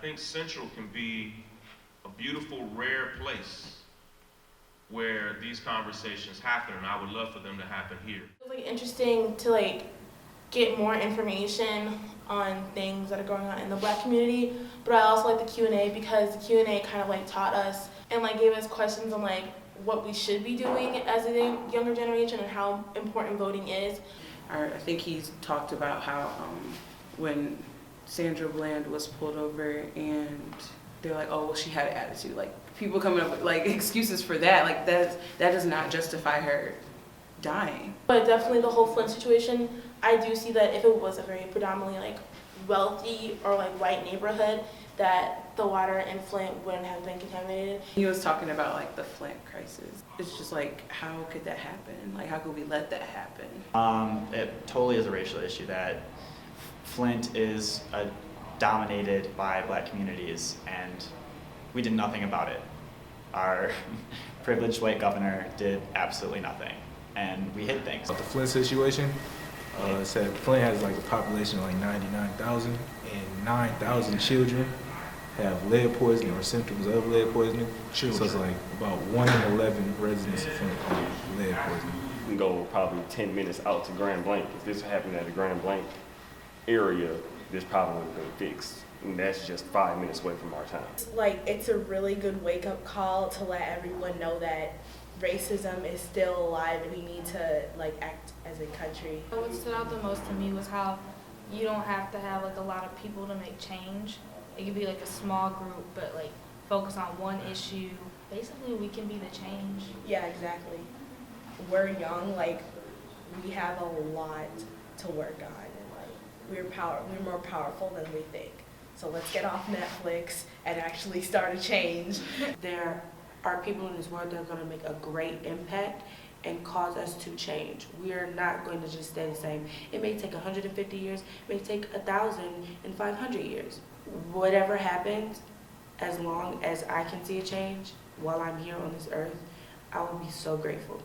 think Central can be a beautiful, rare place where these conversations happen, and I would love for them to happen here. It was like interesting to like get more information on things that are going on in the Black community, but I also like the Q&A because the Q&A kind of like taught us and like gave us questions on like what we should be doing as a younger generation and how important voting is. I think he's talked about how when Sandra Bland was pulled over and they're like, oh, well, she had an attitude. Like, people coming up with like excuses for that. Like, that does not justify her dying. But definitely the whole Flint situation, I do see that if it was a very predominantly like wealthy or like white neighborhood, that the water in Flint wouldn't have been contaminated. He was talking about like the Flint crisis. It's just like, how could that happen? Like, how could we let that happen? It totally is a racial issue that Flint is dominated by Black communities, and we did nothing about it. Our privileged white governor did absolutely nothing, and we hid things. The Flint situation, it said Flint has like a population of like 99,000, and 9,000 children have lead poisoning or symptoms of lead poisoning. Children. So it's like about 1 in 11 residents of Flint have lead poisoning. You can go probably 10 minutes out to Grand Blanc. If this happened at the Grand Blanc area, this problem would have been fixed. And that's just 5 minutes away from our town. Like, it's a really good wake-up call to let everyone know that racism is still alive and we need to like act as a country. What stood out the most to me was how you don't have to have like a lot of people to make change. It could be like a small group, but like focus on one issue. Basically, we can be the change. Yeah, exactly. We're young, like we have a lot to work on, and like we're more powerful than we think. So let's get off Netflix and actually start a change. There are people in this world that are going to make a great impact and cause us to change. We are not going to just stay the same. It may take 150 years, it may take 1,500 years. Whatever happens, as long as I can see a change while I'm here on this earth, I will be so grateful.